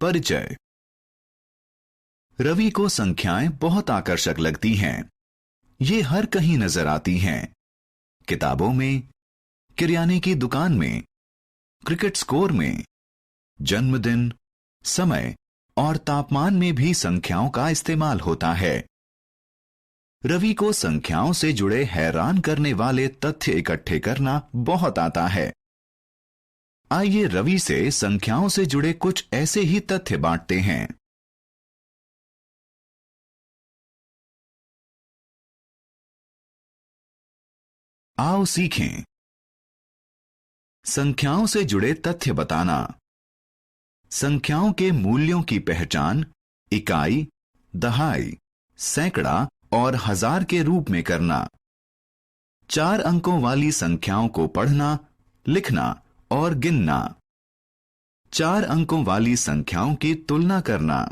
परिचय। रवि को संख्याएं बहुत आकर्षक लगती हैं। ये हर कहीं नजर आती हैं। किताबों में, किराने की दुकान में, क्रिकेट स्कोर में, जन्मदिन, समय और तापमान में भी संख्याओं का इस्तेमाल होता है। रवि को संख्याओं से जुड़े हैरान करने वाले तथ्य इकट्ठे करना बहुत आता है। आइए रवि से संख्याओं से जुड़े कुछ ऐसे ही तथ्य बांटते हैं। आओ सीखें। संख्याओं से जुड़े तथ्य बताना। संख्याओं के मूल्यों की पहचान इकाई, दहाई, सैकड़ा और हजार के रूप में करना। 4 अंकों वाली संख्याओं को पढ़ना, लिखना और गिनना। 4 अंकों वाली संख्याओं की तुलना करना।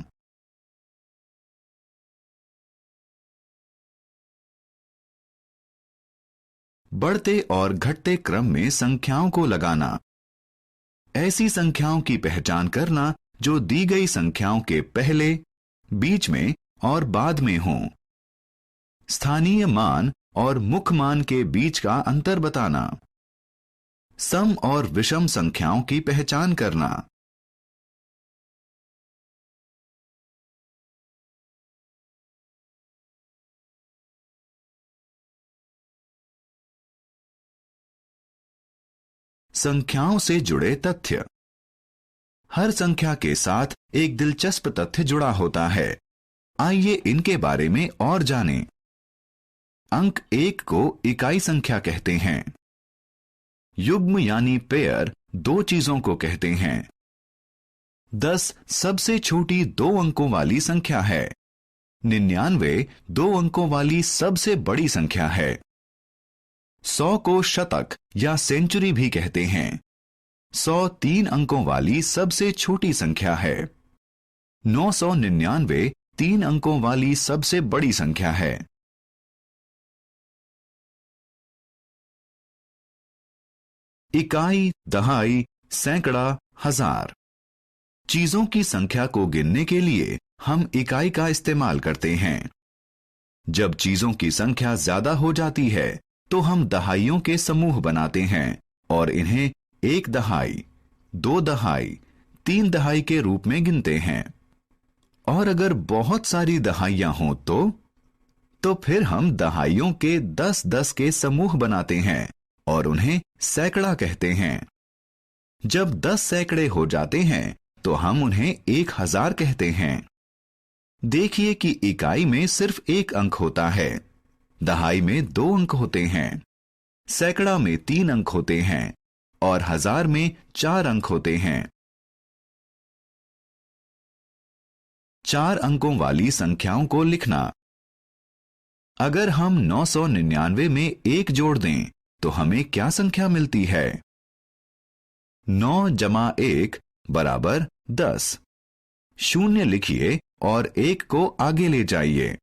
बढ़ते और घटते क्रम में संख्याओं को लगाना। ऐसी संख्याओं की पहचान करना जो दी गई संख्याओं के पहले, बीच में और बाद में हों। स्थानीय मान और मुख्य मान के बीच का अंतर बताना। सम और विषम संख्याओं की पहचान करना। संख्याओं से जुड़े तथ्य। हर संख्या के साथ एक दिलचस्प तथ्य जुड़ा होता है। आइए इनके बारे में और जानें। अंक 1 को इकाई संख्या कहते हैं। युग्म यानी पेयर 2 चीजों को कहते हैं। 10 सबसे छोटी 2 अंकों वाली संख्या है। 99 2 अंकों वाली सबसे बड़ी संख्या है। 100 को शतक या सेंचुरी भी कहते हैं। 100 3 अंकों वाली सबसे छोटी संख्या है। 999 3 अंकों वाली सबसे बड़ी संख्या है। इकाई, दहाई, सैकड़ा, हजार। चीजों की संख्या को गिनने के लिए हम इकाई का इस्तेमाल करते हैं। जब चीजों की संख्या ज्यादा हो जाती है तो हम दहाइयों के समूह बनाते हैं और इन्हें 1 दहाई, 2 दहाई, 3 दहाई के रूप में गिनते हैं। और अगर बहुत सारी दहाइयां हों तो फिर हम दहाइयों के 10-10 के समूह बनाते हैं और उन्हें सैकड़ा कहते हैं। जब 10 सैकड़े हो जाते हैं तो हम उन्हें 1000 कहते हैं। देखिए कि इकाई में सिर्फ 1 अंक होता है, दहाई में 2 अंक होते हैं, सैकड़ा में 3 अंक होते हैं और हजार में 4 अंक होते हैं। 4 अंकों वाली संख्याओं को लिखना। अगर हम 999 में 1 जोड़ दें तो हमें क्या संख्या मिलती है? 9 जमा 1 बराबर 10। 0 लिखिए और 1 को आगे ले जाइए।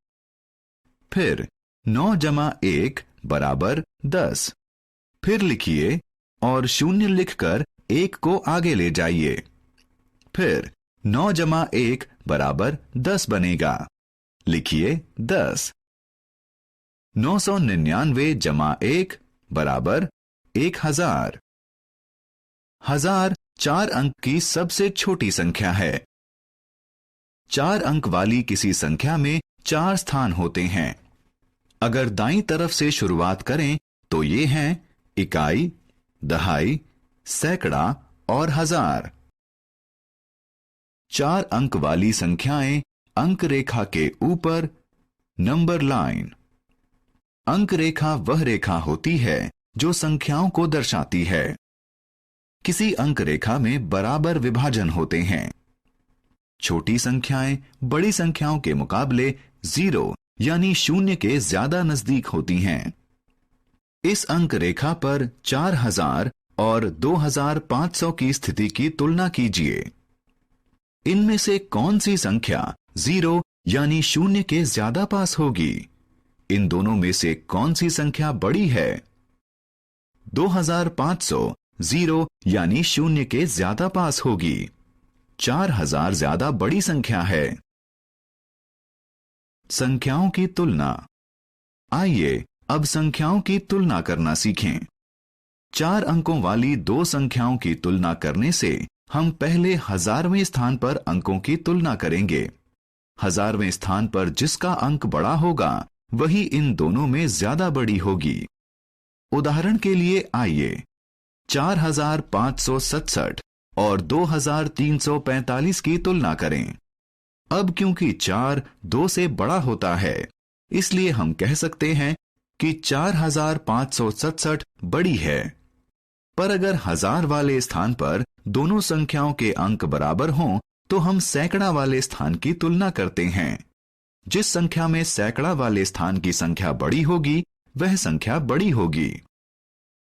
फिर 9 जमा 1 बराबर 10। फिर लिखिए और 0 लिखकर 1 को आगे ले जाइए। फिर 9 जमा 1 बराबर 10 बनेगा। लिखिए 10। 999 जमा 1 बराबर 1000। 1000 4 अंक की सबसे छोटी संख्या है। 4 अंक वाली किसी संख्या में 4 स्थान होते हैं। अगर दाईं तरफ से शुरुआत करें तो ये हैं इकाई, दहाई, सैकड़ा और हजार। 4 अंक वाली संख्याएं अंक रेखा के ऊपर, नंबर लाइन। अंक रेखा वह रेखा होती है जो संख्याओं को दर्शाती है। किसी अंक रेखा में बराबर विभाजन होते हैं। छोटी संख्याएं बड़ी संख्याओं के मुकाबले 0 यानी 0 के ज्यादा नजदीक होती हैं। इस अंक रेखा पर 4000 और 2500 की स्थिति की तुलना कीजिए। इनमें से कौन सी संख्या 0 यानी 0 के ज्यादा पास होगी? इन दोनों में से कौन सी संख्या बड़ी है? 2500 0 यानी 0 के ज्यादा पास होगी। 4000 ज्यादा बड़ी संख्या है। संख्याओं की तुलना। आइए अब संख्याओं की तुलना करना सीखें। 4 अंकों वाली दो संख्याओं की तुलना करने से हम पहले 1000वें स्थान पर अंकों की तुलना करेंगे। 1000वें स्थान पर जिसका अंक बड़ा होगा वही इन दोनों में ज्यादा बड़ी होगी। उदाहरण के लिए आइए 4567 और 2345 की तुलना करें। अब क्योंकि 4 2 से बड़ा होता है, इसलिए हम कह सकते हैं कि 4567 बड़ी है। पर अगर 1000 वाले स्थान पर दोनों संख्याओं के अंक बराबर हों तो हम सैकड़ा वाले स्थान की तुलना करते हैं। जिस संख्या में सैकड़ा वाले स्थान की संख्या बड़ी होगी वह संख्या बड़ी होगी।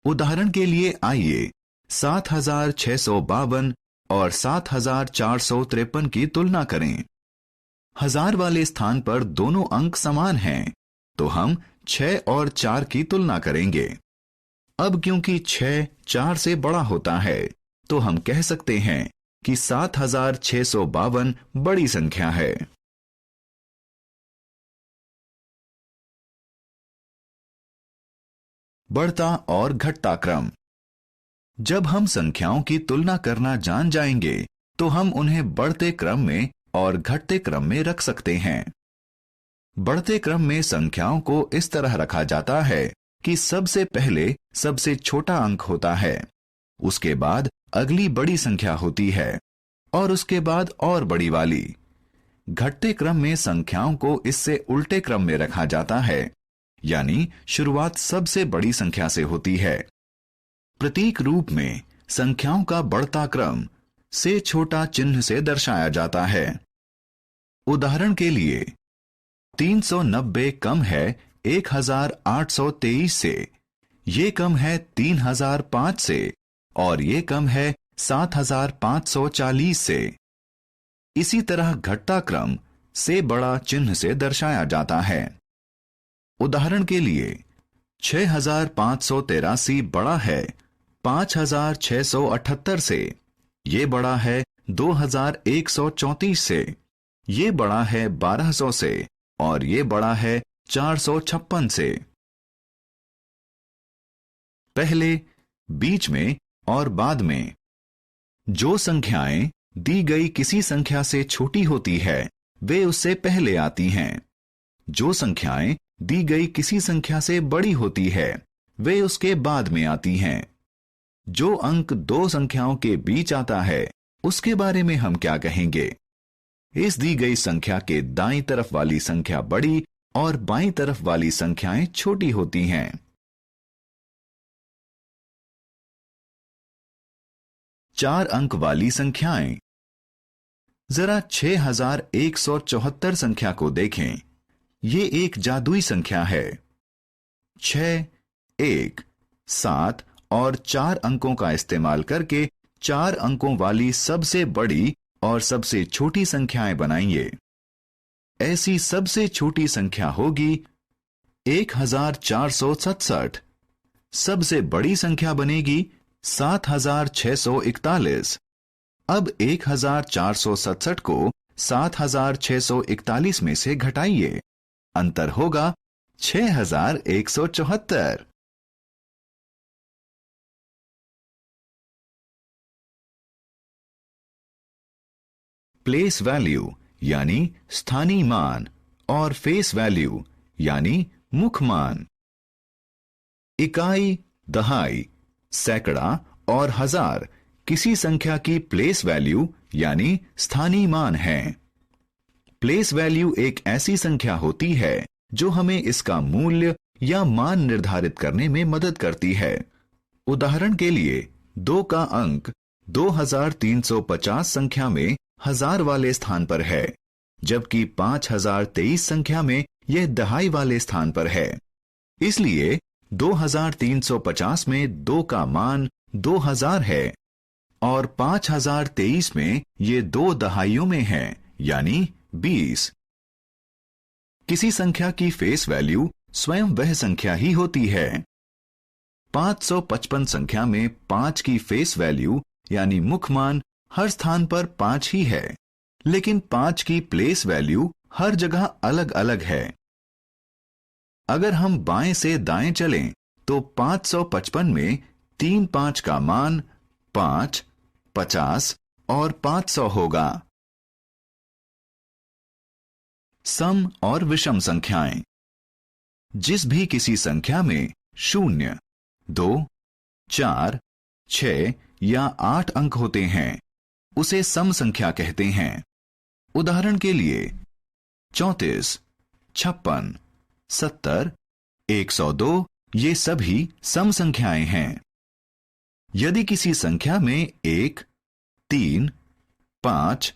उदाहरण के लिए आइए 7652 और 7453 की तुलना करें। 1000 वाले स्थान पर दोनों अंक समान हैं, तो हम 6 और 4 की तुलना करेंगे। अब क्योंकि 6 4 से बड़ा होता है, तो हम कह सकते हैं कि 7652 बड़ी संख्या है। बढ़ता और घटता क्रम। जब हम संख्याओं की तुलना करना जान जाएंगे तो हम उन्हें बढ़ते क्रम में और घटते क्रम में रख सकते हैं। बढ़ते क्रम में संख्याओं को इस तरह रखा जाता है कि सबसे पहले सबसे छोटा अंक होता है, उसके बाद अगली बड़ी संख्या होती है और उसके बाद और बड़ी वाली। घटते क्रम में संख्याओं को इससे उल्टे क्रम में रखा जाता है, यानी शुरुआत सबसे बड़ी संख्या से होती है। प्रतीक रूप में संख्याओं का बढ़ता क्रम से छोटा चिन्ह से दर्शाया जाता है। उदाहरण के लिए 390 कम है 1823 से, ये कम है 3005 से और ये कम है 7540 से। इसी तरह घटता क्रम से बड़ा चिन्ह से दर्शाया जाता है। उदाहरण के लिए 6583 बड़ा है 5678 से, ये बड़ा है 2134 से, ये बड़ा है 1200 से और ये बड़ा है 456 से। पहले, बीच में और बाद में। जो संख्याएं दी गई किसी संख्या से छोटी होती है वे उससे पहले आती हैं। जो संख्याएं दी गई किसी संख्या से बड़ी होती है वे उसके बाद में आती हैं। जो अंक दो संख्याओं के बीच आता है उसके बारे में हम क्या कहेंगे? इस दी गई संख्या के दाईं तरफ वाली संख्या बड़ी और बाईं तरफ वाली संख्याएं छोटी होती हैं। चार अंक वाली संख्याएं। जरा 6174 संख्या को देखें। ये एक जादुई संख्या है। 6, 1, 7 और 4 अंकों का इस्तेमाल करके 4 अंकों वाली सबसे बड़ी और सबसे छोटी संख्याएं बनाइए। ऐसी सबसे छोटी संख्या होगी 1467। सबसे बड़ी संख्या बनेगी 7641। अब 1467 को 7641 में से घटाइए। अंतर होगा 6174। प्लेस वैल्यू यानी स्थानीय मान और फेस वैल्यू यानी मुख मान। इकाई, दहाई, सैकड़ा और हजार किसी संख्या की प्लेस वैल्यू यानी स्थानीय मान है। प्लेस वैल्यू एक ऐसी संख्या होती है जो हमें इसका मूल्य या मान निर्धारित करने में मदद करती है। उदाहरण के लिए 2 का अंक 2350 संख्या में हजार वाले स्थान पर है, जबकि 5023 संख्या में यह दहाई वाले स्थान पर है। इसलिए 2350 में 2 का मान 2000 है और 5023 में ये 2 दहाइयों में है, यानी 20। किसी संख्या की फेस वैल्यू स्वयं वह संख्या ही होती है। 555 संख्या में 5 की फेस वैल्यू यानी मुख मान हर स्थान पर 5 ही है, लेकिन 5 की प्लेस वैल्यू हर जगह अलग अलग है। अगर हम बाएं से दाएं चलें तो 555 में 3 5 का मान 5, 50 और 500 होगा। सम और विषम संख्याएं। जिस भी किसी संख्या में 0, 2, 4, 6 या 8 अंक होते हैं, उसे सम संख्या कहते हैं। उदाहरण के लिए 34, 56, 70, 102 ये सभी सम संख्याएं हैं। यदि किसी संख्या में 1, 3, 5,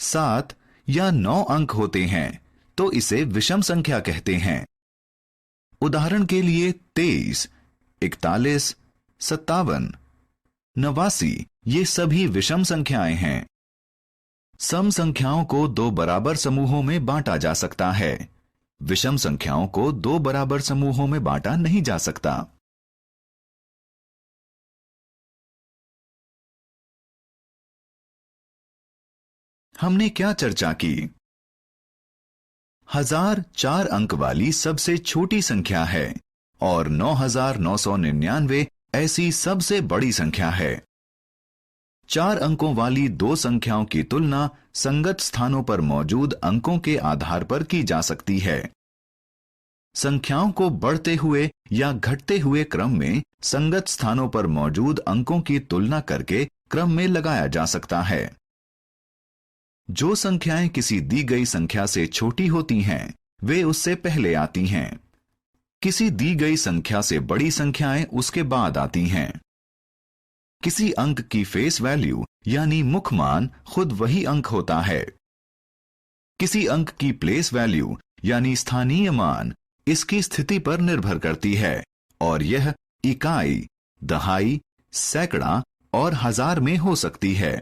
7 या 9 अंक होते हैं तो इसे विषम संख्या कहते हैं। उदाहरण के लिए 23, 41, 57, 89 ये सभी विषम संख्याएं हैं। सम संख्याओं को 2 बराबर समूहों में बांटा जा सकता है। विषम संख्याओं को 2 बराबर समूहों में बांटा नहीं जा सकता। हमने क्या चर्चा की? 1000 4 अंक वाली सबसे छोटी संख्या है और 9999 ऐसी सबसे बड़ी संख्या है। 4 अंकों वाली 2 संख्याओं की तुलना संगत स्थानों पर मौजूद अंकों के आधार पर की जा सकती है। संख्याओं को बढ़ते हुए या घटते हुए क्रम में संगत स्थानों पर मौजूद अंकों की तुलना करके क्रम में लगाया जा सकता है। जो संख्याएं किसी दी गई संख्या से छोटी होती हैं, वे उससे पहले आती हैं। किसी दी गई संख्या से बड़ी संख्याएं उसके बाद आती हैं। किसी अंक की फेस वैल्यू यानी मुख मान खुद वही अंक होता है। किसी अंक की प्लेस वैल्यू यानी स्थानीय मान इसकी स्थिति पर निर्भर करती है और यह इकाई, दहाई, सैकड़ा और हजार में हो सकती है।